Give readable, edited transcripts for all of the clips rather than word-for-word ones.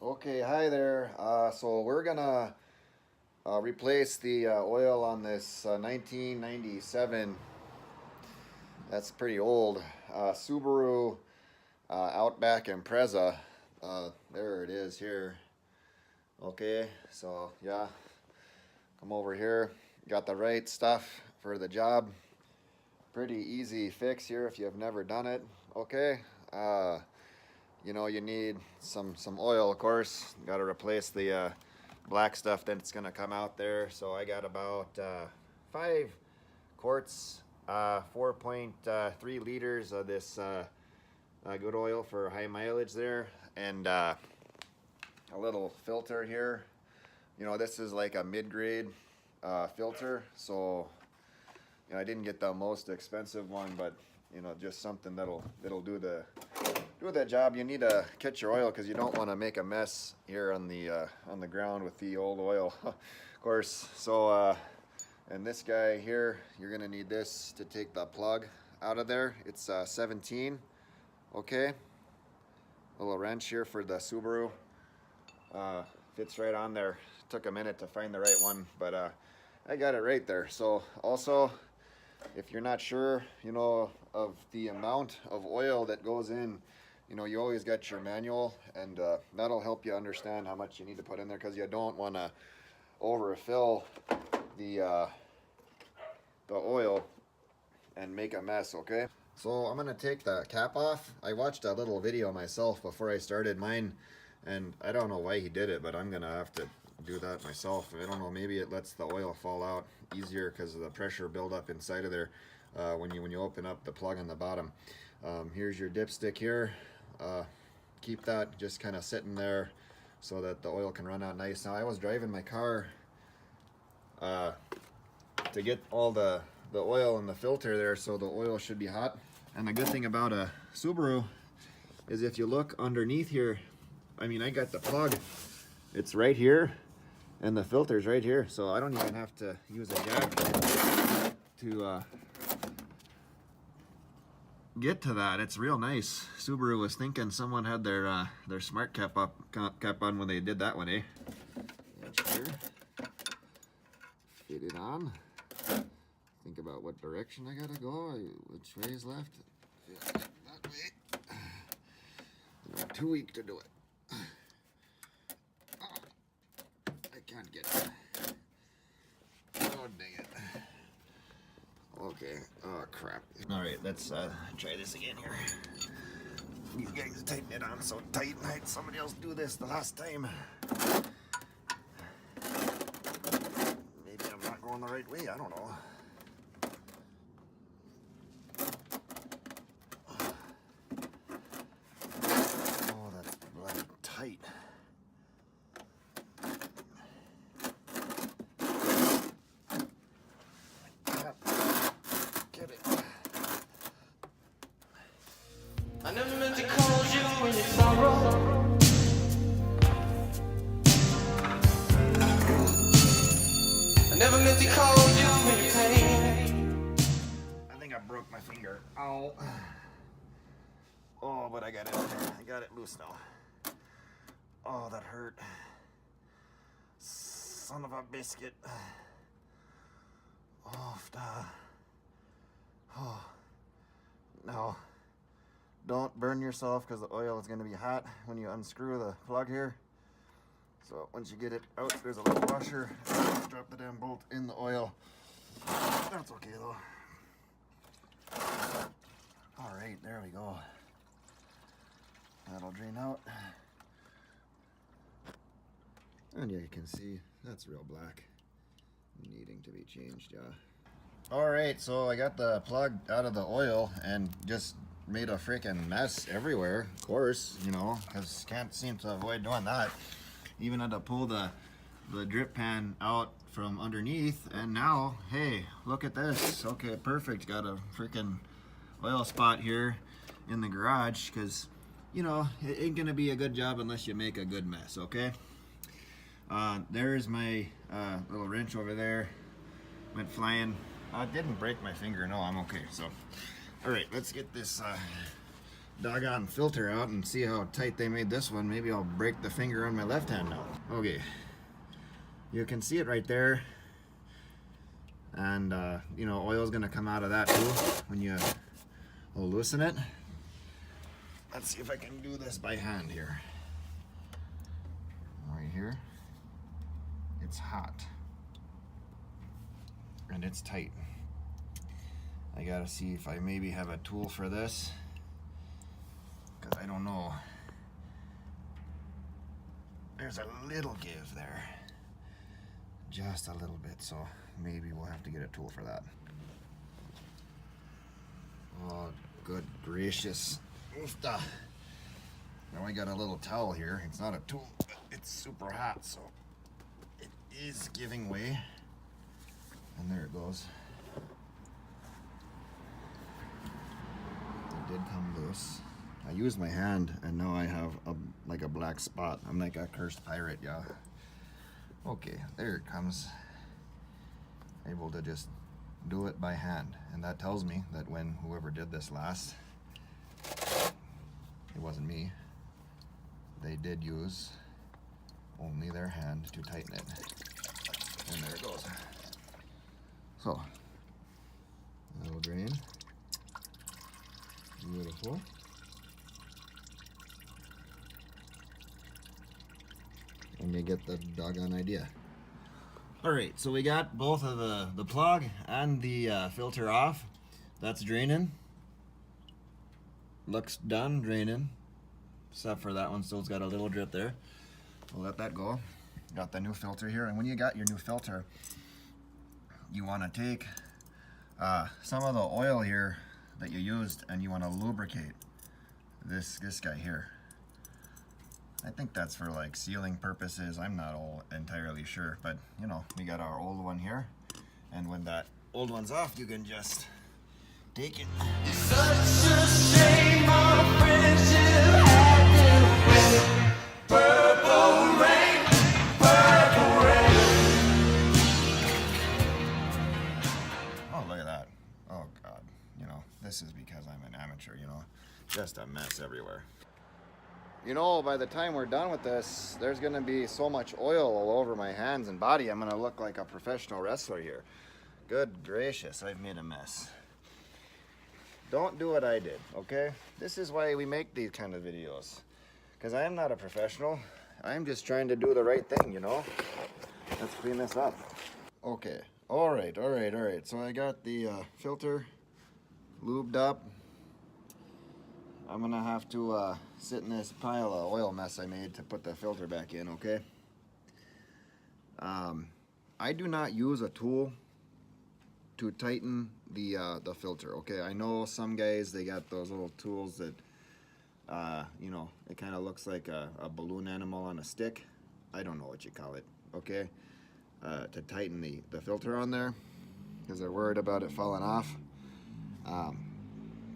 Okay, hi there. So we're gonna replace the oil on this 1997. That's pretty old. Subaru Outback Impreza. There it is here. Okay, so yeah, come over here. Got the right stuff for the job. Pretty easy fix here if you've never done it. Okay. You need some oil, of course. Got to replace the black stuff that's gonna come out there. So I got about 5 quarts, 4.3 liters of this good oil for high mileage there, and a little filter here. This is like a mid-grade filter, so I didn't get the most expensive one, but just something that'll do the job. You need to catch your oil because you don't want to make a mess here on the ground with the old oil, of course. So and this guy here, you're gonna need this to take the plug out of there. It's 17. Okay, a little wrench here for the Subaru. Fits right on there. Took a minute to find the right one, but I got it right there. So also, if you're not sure, of the amount of oil that goes in, you always got your manual, and that'll help you understand how much you need to put in there, because you don't want to overfill the oil and make a mess. Okay, so I'm gonna take the cap off. I watched a little video myself before I started mine, and I don't know why he did it, but I'm gonna have to do that myself. I don't know, maybe it lets the oil fall out easier because of the pressure buildup inside of there when you open up the plug on the bottom. Here's your dipstick here. Keep that just kind of sitting there so that the oil can run out nice. Now I was driving my car to get all the oil in the filter there, so the oil should be hot. And the good thing about a Subaru is if you look underneath here, I got the plug, it's right here, and the filter's right here, so I don't even have to use a jack to get to that. It's real nice. Subaru was thinking someone had their smart cap on when they did that one, eh? Here. Fit it on. Think about what direction I gotta go. Which way is left? Yeah, that way. I'm too weak to do it. I can't get it. Oh, dang it. Okay. Oh, crap. All right, let's try this again here. These guys tighten it on so tight. I had somebody else do this the last time. Maybe I'm not going the right way. I don't know. Oh, that's bloody tight. I never meant to call you in your sorrow. I never meant to call you in your pain. I think I broke my finger. Ow. Oh, but I got it loose now. Oh, that hurt. Son of a biscuit. Oh, oh. No. Don't burn yourself because the oil is going to be hot when you unscrew the plug here. So once you get it out, there's a little washer. Drop the damn bolt in the oil. That's okay though. All right, there we go. That'll drain out. And yeah, you can see that's real black, needing to be changed, yeah. All right, so I got the plug out of the oil and just made a freaking mess everywhere, of course, because can't seem to avoid doing that. Even had to pull the drip pan out from underneath, and now, hey, look at this. Okay, perfect. Got a freaking oil spot here in the garage, because, it ain't gonna be a good job unless you make a good mess, okay? There's my little wrench over there. Went flying. Didn't break my finger. No, I'm okay. So, all right, let's get this doggone filter out and see how tight they made this one. Maybe I'll break the finger on my left hand now. Okay, you can see it right there, and you know, oil's gonna come out of that too when you loosen it. Let's see if I can do this by hand here. Right here, it's hot and it's tight. I gotta see if I maybe have a tool for this, because I don't know. There's a little give there, just a little bit, so maybe we'll have to get a tool for that. Oh, good gracious. Now I got a little towel here. It's not a tool, but it's super hot, so it is giving way. And there it goes. It did come loose. I used my hand, and now I have like a black spot. I'm like a cursed pirate, yeah. Okay, there it comes. Able to just do it by hand, and that tells me that when whoever did this last, it wasn't me. They did use only their hand to tighten it. And there it goes. So, that'll drain. Beautiful. And you get the doggone idea. Alright, so we got both of the plug and the filter off. That's draining. Looks done draining, except for that one still's got a little drip there. We'll let that go. Got the new filter here, and when you got your new filter, you want to take some of the oil here that you used, and you want to lubricate this guy here. I think that's for like sealing purposes. I'm not all entirely sure, but you know, we got our old one here, and when that old one's off, you can just take it. It's such a shame our friendship had to win. Purple rain, purple rain. Oh, look at that. Oh God, you know, this is because I'm an amateur, you know, just a mess everywhere. You know, by the time we're done with this, there's gonna be so much oil all over my hands and body, I'm gonna look like a professional wrestler here. Good gracious, I've made a mess. Don't do what I did, okay? This is why we make these kind of videos. Because I am not a professional. I'm just trying to do the right thing, you know? Let's clean this up. Okay, all right. So I got the filter lubed up. I'm gonna have to sit in this pile of oil mess I made to put the filter back in, okay? I do not use a tool to tighten the filter, okay? I know some guys, they got those little tools that, you know, it kind of looks like a balloon animal on a stick. I don't know what you call it, okay? To tighten the filter on there, because they're worried about it falling off.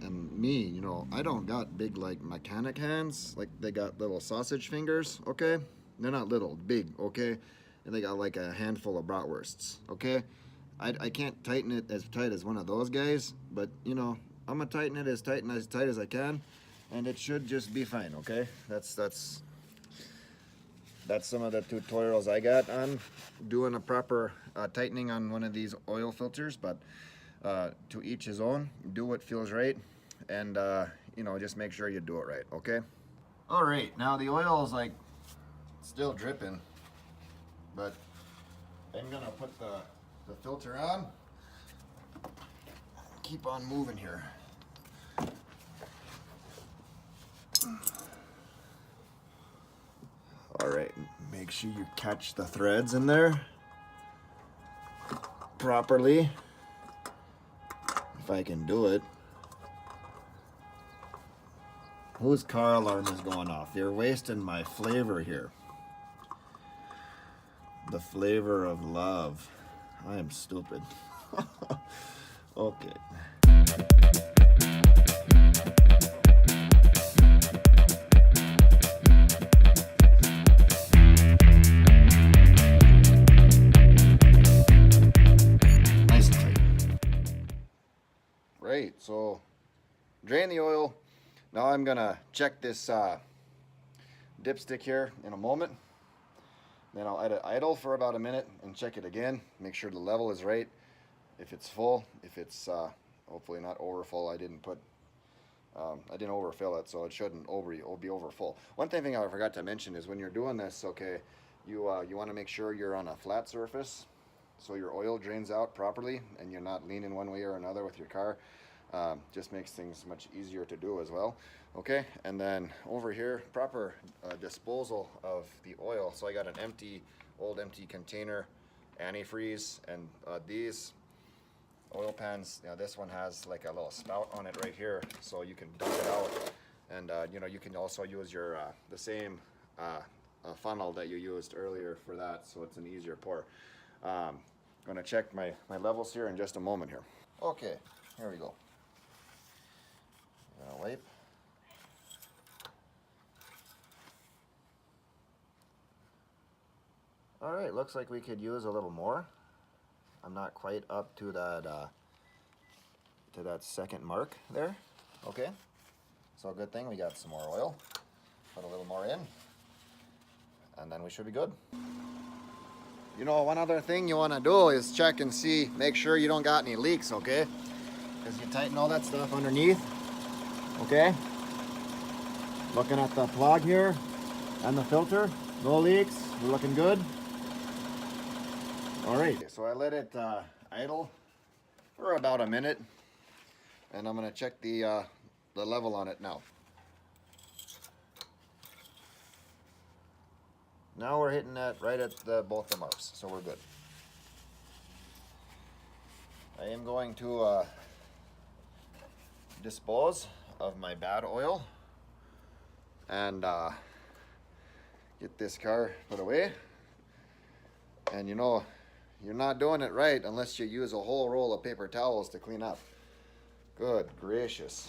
And me, you know, I don't got big like mechanic hands, like they got little sausage fingers, okay? They're not little, big, okay? And they got like a handful of bratwursts, okay? I can't tighten it as tight as one of those guys, but you know, I'm gonna tighten it as tight as I can, and it should just be fine, okay? That's some of the tutorials I got on doing a proper tightening on one of these oil filters, but to each his own. Do what feels right, and you know, just make sure you do it right, okay? All right, now the oil is like still dripping, but I'm gonna put the filter on. Keep on moving here. All right, make sure you catch the threads in there properly. If I can do it. Whose car alarm is going off? You're wasting my flavor here. The flavor of love. I am stupid. Okay. Nice and tight. Right, so drain the oil. Now I'm gonna check this dipstick here in a moment. Then I'll let it idle for about a minute and check it again. Make sure the level is right. If it's full, if it's hopefully not over full. I didn't overfill it, so it shouldn't be over full. One thing I forgot to mention is when you're doing this, okay, you want to make sure you're on a flat surface, so your oil drains out properly, and you're not leaning one way or another with your car. Just makes things much easier to do as well. Okay, and then over here, proper disposal of the oil. So I got an old empty container antifreeze, and these oil pans, this one has like a little spout on it right here, so you can dump it out. And you can also use your the same funnel that you used earlier for that, so it's an easier pour. I'm gonna check my levels here in just a moment here. Okay, here we go. Wipe. All right, looks like we could use a little more. I'm not quite up to that second mark there. Okay, so good thing we got some more oil. Put a little more in, and then we should be good. You know, one other thing you want to do is check and see, make sure you don't got any leaks, okay? Because you tighten all that stuff underneath, okay? Looking at the plug here and the filter, no leaks, we're looking good. All right, so I let it idle for about a minute, and I'm gonna check the level on it now. Now we're hitting that right at both the marks, so we're good. I am going to dispose of my bad oil and get this car put away. And you know, you're not doing it right unless you use a whole roll of paper towels to clean up. Good gracious.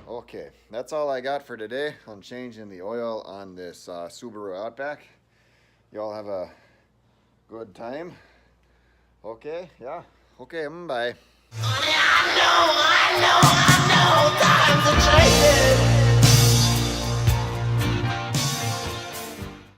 Okay, that's all I got for today on changing the oil on this Subaru Outback. Y'all have a good time. Okay, yeah. Okay, bye. I know, times are changing.